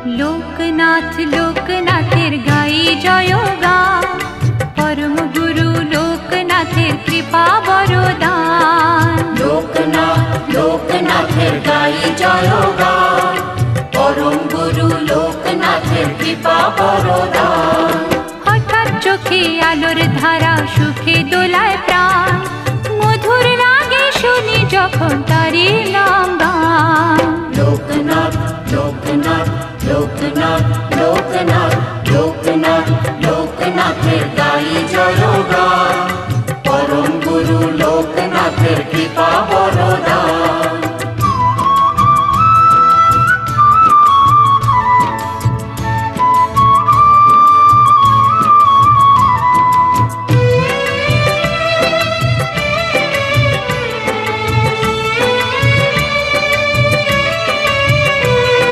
লোকনাথ লোকনাথের গাই জয়গান, পরম গুরু লোকনাথের কৃপা বরদান। লোকনাথ লোকনাথের গাই জয়গান, পরম গুরু লোকনাথের কৃপা বরদান। হঠাৎ চোখে আলোর ধারা, সুখে দোলায় প্রাণ, মধুর লাগে শুনি যখন তারি নাম।